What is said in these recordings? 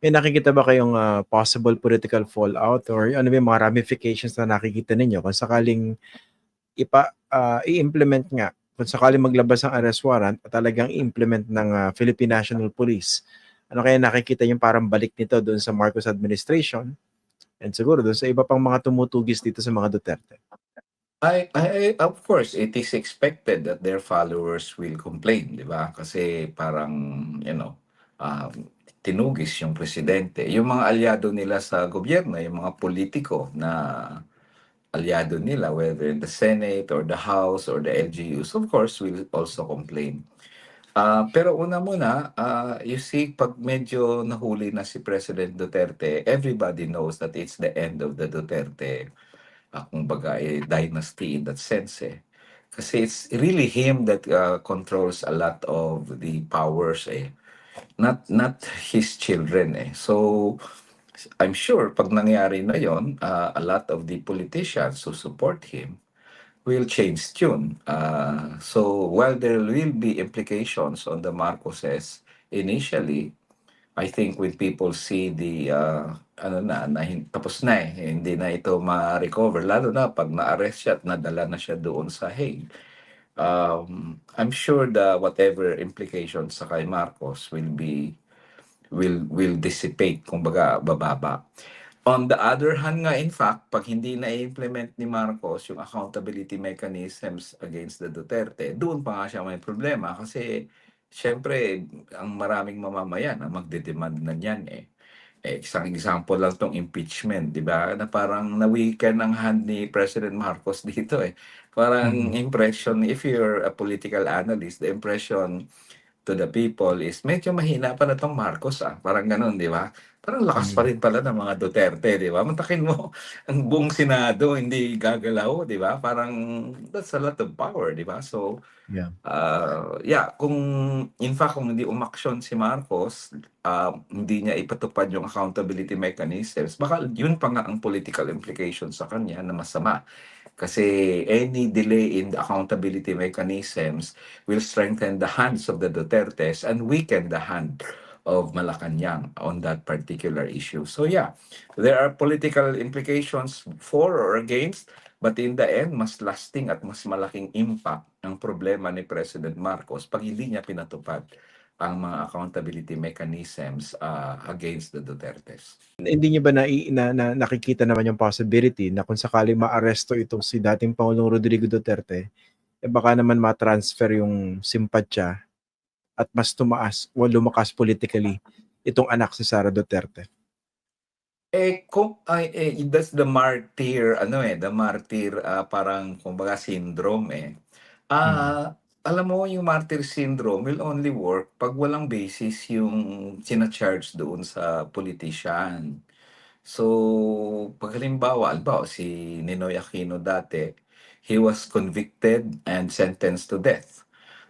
May nakikita ba kayong possible political fallout or ano ba yung mga ramifications na nakikita ninyo kung sakaling i-implement nga, kung sakaling maglabas ng arrest warrant at talagang i-implement ng Philippine National Police? Ano kaya nakikita yung parang balik nito doon sa Marcos administration and siguro doon sa iba pang mga tumutugis dito sa mga Duterte? Of course, it is expected that their followers will complain, di ba? Kasi parang, you know, tinugis yung presidente. Yung mga alyado nila sa gobyerno, yung mga politiko na alyado nila, whether in the Senate or the House or the LGUs, of course, will also complain. Pero una muna, you see, pag medyo nahuli na si President Duterte, everybody knows that it's the end of the Duterte, kumbaga, dynasty in that sense, eh. Kasi it's really him that controls a lot of the powers, eh. Not his children, eh. So, I'm sure pag nangyari na yon, a lot of the politicians who support him will change tune. So while there will be implications on the Marcoses initially, I think when people see the ano na tapos na eh, hindi na ito ma-recover, lalo na pag na-arrest siya at nadala na siya doon sa Hague. I'm sure the whatever implications sa kay Marcos will dissipate, kumbaga bababa. On the other hand nga, in fact, pag hindi na-implement ni Marcos yung accountability mechanisms against the Duterte, doon pa nga siya may problema kasi syempre ang maraming mamamayan ang magdedemand na niyan eh. Isang example lang tong impeachment, di ba? Na parang na-weaken ang hand ni President Marcos dito eh. Parang Mhm. impression, if you're a political analyst, the impression to the people is medyo mahina pa na tong Marcos parang gano'n, di ba? Parang lakas pa Mhm. rin pala ng mga Duterte, di ba? Mantakin mo, ang buong Senado hindi gagalaw, di ba? Parang that's a lot of power, di ba? So, Yeah. yeah, kung in fact kung hindi umaksyon si Marcos, hindi niya ipatupad yung accountability mechanisms, baka yun pa nga ang political implications sa kanya na masama. Kasi any delay in the accountability mechanisms will strengthen the hands of the Dutertes and weaken the hand of Malacanang on that particular issue. So yeah, there are political implications for or against, but in the end, mas lasting at mas malaking impact ang problema ni President Marcos pag hindi niya pinatupad ang mga accountability mechanisms against the Dutertes. Hindi niyo ba nakikita naman yung possibility na kung sakaling maaresto itong si dating Pangulong Rodrigo Duterte, eh baka naman ma-transfer yung simpatsya at mas tumaas o lumakas politically itong anak si Sara Duterte? That's the martyr, ano the martyr, parang kumbaga syndrome eh. Mm. Alam mo yung martyr syndrome will only work pag walang basis yung sina-charge doon sa politician. So, pag halimbawa si Ninoy Aquino dati, he was convicted and sentenced to death.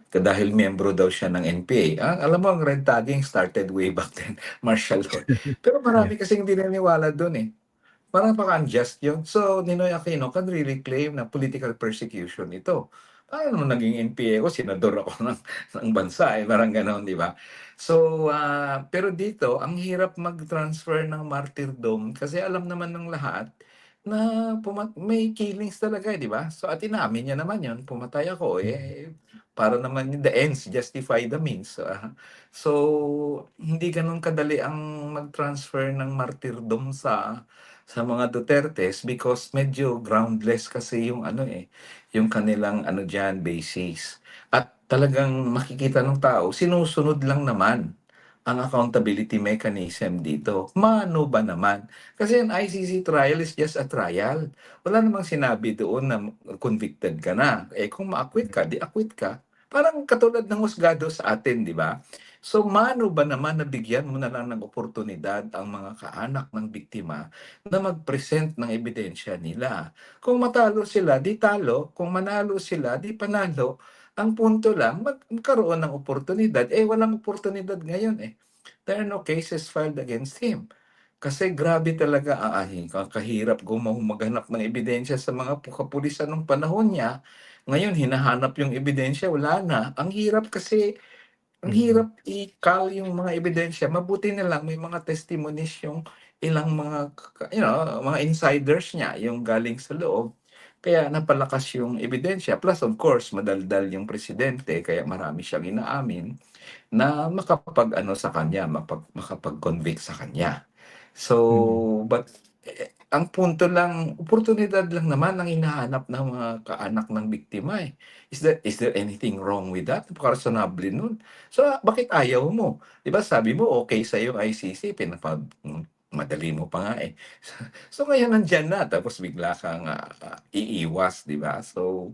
Dahil miyembro daw siya ng NPA. Alam mo, ang red tagging started way back then, martial law. Pero Yeah. marami kasing hindi naniniwala doon eh. Parang unjust yun. So, Ninoy Aquino can really claim na political persecution ito. Paano naging NPA ko, senador ako ng bansa, parang gano'n, di ba? So, pero dito, ang hirap mag-transfer ng martyrdom kasi alam naman ng lahat na may killings talaga, di ba? So, at inamin niya naman yun, pumatay ako, Mm. para naman the ends justify the means. So, hindi ganun kadali ang mag-transfer ng martyrdom sa mga Dutertes because medyo groundless kasi yung yung kanilang diyan basis. At talagang makikita ng tao, sinusunod lang naman ang accountability mechanism dito. Mano ba naman? Kasi ang ICC trial is just a trial. Wala namang sinabi doon na convicted ka na. Kung ma-acquit ka, di acquit ka. Parang katulad ng husgado sa atin, di ba? So, mano ba naman na bigyan mo na lang ng oportunidad ang mga kaanak ng biktima na mag-present ng ebidensya nila? Kung matalo sila, di talo. Kung manalo sila, di panalo. Ang punto lang, magkaroon ng oportunidad. Walang oportunidad ngayon eh. There are no cases filed against him. Kasi grabe talaga kahirap maghanap ng ebidensya sa mga kapulisan nung panahon niya. Ngayon, hinahanap yung ebidensya, wala na. Ang hirap kasi ang Mm. hirap i-call yung mga ebidensya. Mabuti na lang may mga testimonies yung ilang mga mga insiders niya, yung galing sa loob. Kaya napalakas yung ebidensya. Plus of course, madaldal yung presidente kaya marami siyang inaamin na makapag-ano sa kanya, makapag-convict sa kanya. So, Mm. but ang punto lang, oportunidad lang naman ang hinahanap ng mga kaanak ng biktima eh. Is there anything wrong with that? Napaka-reasonable nun. So, bakit ayaw mo? 'Di ba sabi mo okay sa yung ICC, madali mo pa nga eh. So, ngayon nandiyan na tapos bigla kang iiwas, 'di ba? So,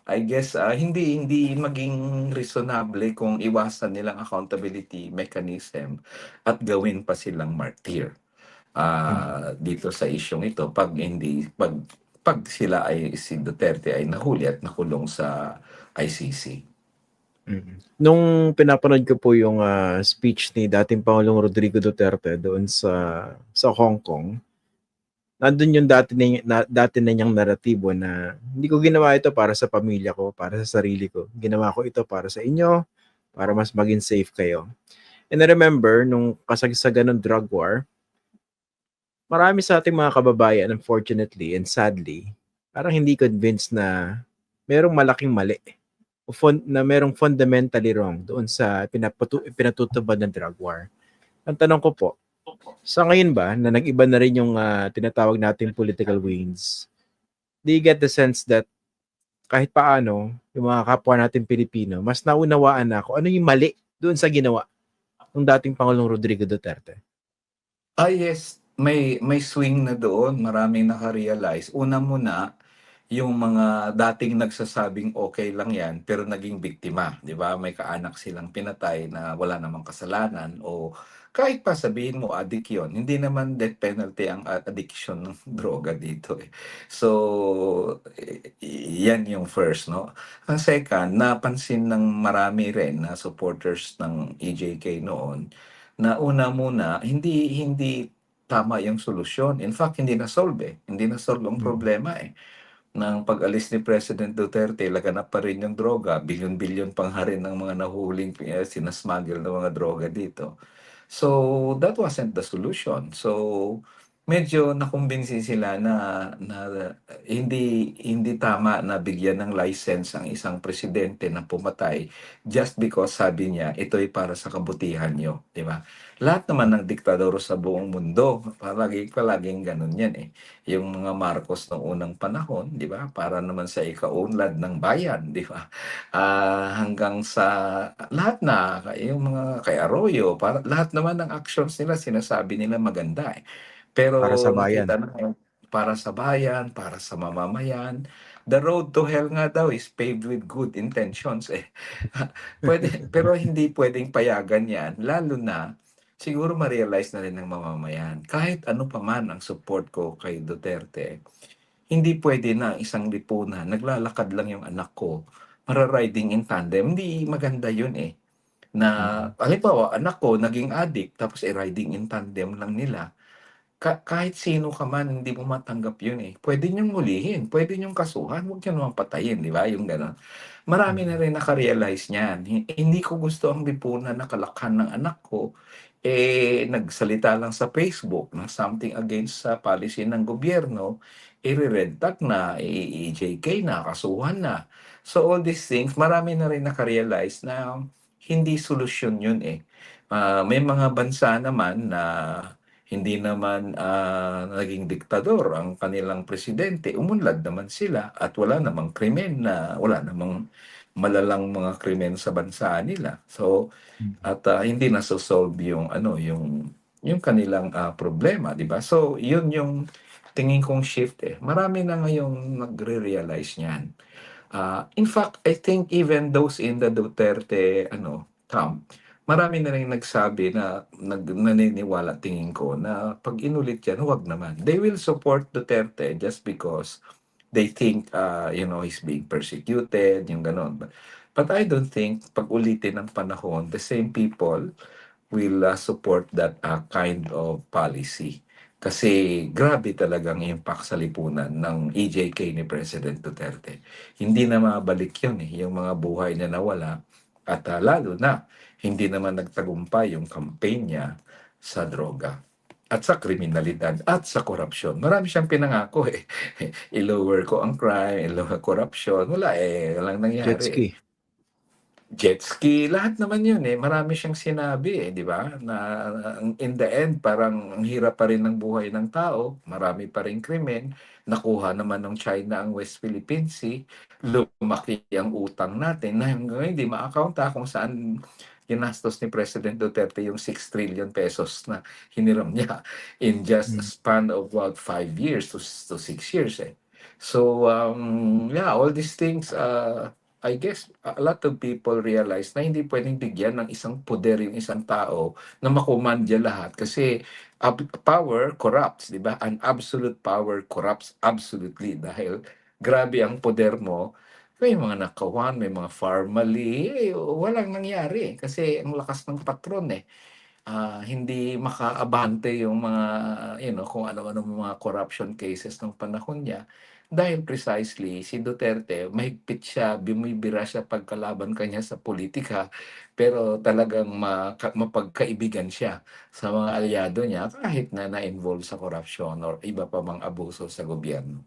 I guess hindi hindi maging reasonable kung iwasan nilang accountability mechanism at gawin pa silang martyr Mm. dito sa isyung ito pag sila ay si Duterte ay nahuli at nakulong sa ICC. Mm. Nung pinapanood ko po yung speech ni dating Pangulong Rodrigo Duterte doon sa Hong Kong, nandun yung dati na niyang naratibo na hindi ko ginawa ito para sa pamilya ko, para sa sarili ko. Ginawa ko ito para sa inyo, para mas maging safe kayo. And I remember nung kasagsagan ng drug war, marami sa ating mga kababayan, unfortunately and sadly, parang hindi convinced na merong malaking mali o na merong fundamentally wrong doon sa pinatutupad ng drug war. Ang tanong ko po, sa ngayon ba na nag-iba na rin yung tinatawag nating political winds, do you get the sense that kahit paano, yung mga kapwa natin Pilipino, mas naunawaan na kung ano yung mali doon sa ginawa ng dating Pangulong Rodrigo Duterte? Yes, may swing na doon, maraming naka-realize. Una muna, yung mga dating nagsasabing okay lang yan pero naging biktima, 'di ba? May kaanak silang pinatay na wala namang kasalanan o kahit pa sabihin mo adik 'yon, hindi naman death penalty ang addiction ng droga dito eh. So, yan yung first, no? Ang second, napansin ng marami rin na supporters ng EJK noon na una muna, hindi hindi tama yung solusyon. In fact, hindi na-solve eh. Hindi na-solve ang Mm. problema eh ng pag-alis ni President Duterte, laganap pa rin yung droga, bilyon-bilyon pang harin ng mga nahuhuling sinasmuggle ng mga droga dito. So, that wasn't the solution. So, medyo nakumbinsi sila na hindi hindi tama na bigyan ng license ang isang presidente na pumatay just because sabi niya ito ay para sa kabutihan niyo, 'di ba? Lahat naman ng diktador sa buong mundo, palaging ganun yan eh. Yung mga Marcos ng unang panahon, 'di ba? Para naman sa ikaunlad ng bayan, 'di ba? Hanggang sa lahat na, yung mga kay Arroyo, para lahat naman ng actions nila sinasabi nila maganda eh. Para sa Pero bayan. nakita na para sa bayan, para sa mamamayan. The road to hell nga daw is paved with good intentions eh. Pero hindi pwedeng payagan yan, lalo na siguro ma-realize na rin ng mamamayan. Kahit ano pa man ang support ko kay Duterte, hindi pwede na isang lipunan, naglalakad lang yung anak ko, mara-riding in tandem. Hindi maganda yun eh. Na, Mm. halimbawa, anak ko naging addict, tapos riding in tandem lang nila. Kahit sino ka man, hindi mo matanggap yun eh. Pwede niyong hulihin, pwede niyong kasuhan, huwag niyo naman patayin, di ba? Yung gano'n. Marami na Mm. rin naka-realize niyan. Hindi ko gusto ang lipunan na kalakhan ng anak ko, nagsalita lang sa Facebook ng something against sa policy ng gobyerno, red tag na, EJK na, kasuhan na. So all these things, marami na rin naka-realize na hindi solusyon yun eh. May mga bansa naman na hindi naman naging diktador ang kanilang presidente, umunlad naman sila at wala namang krimen na wala namang malalang mga krimen sa bansa nila. So Mm. at hindi na solve yung ano yung kanilang problema, 'di ba? So yun yung tingin kong shift eh. Marami na ngayong nagre-realize niyan. In fact, I think even those in the Duterte camp, marami na rin nagsabi na naniniwala tingin ko na pag inulit yan, huwag naman. They will support Duterte just because they think he's being persecuted, yung ganon. But I don't think pag ulitin ng panahon, the same people will support that kind of policy. Kasi grabe talagang impact sa lipunan ng EJK ni President Duterte. Hindi na mabalik yun eh, yung mga buhay na nawala. At lalo na, hindi naman nagtagumpay yung campaign niya sa droga at sa kriminalidad at sa korupsyon. Marami siyang pinangako eh. I-lower ko ang crime, i-lower korupsyon. Wala eh, walang Jet nangyari eh. ski. Jet ski, lahat naman yun eh. Marami siyang sinabi eh, di ba? Na in the end, parang ang hirap pa rin ng buhay ng tao. Marami pa rin krimen. Nakuha naman ng China ang West Philippine Sea. Lumaki ang utang natin na hanggang ngayon hindi ma-accounta kung saan ginastos ni President Duterte yung 6 trillion pesos na hiniram niya in just a Mm. span of about 5 years to 6 years eh. So, yeah, all these things, I guess a lot of people realize na hindi pwedeng bigyan ng isang poder yung isang tao na makomandya lahat kasi power corrupts, di ba? An absolute power corrupts absolutely dahil grabe ang poder mo. May mga nakawan, may mga formally, walang nangyari kasi ang lakas ng patron eh. Hindi makaabante yung mga, kung ano-ano mga corruption cases ng panahon niya. Dahil precisely, si Duterte, mahigpit siya, bumibira siya pagkalaban kanya sa politika, pero talagang mapagkaibigan siya sa mga aliado niya kahit na na-involve sa corruption or iba pa mang abuso sa gobyerno.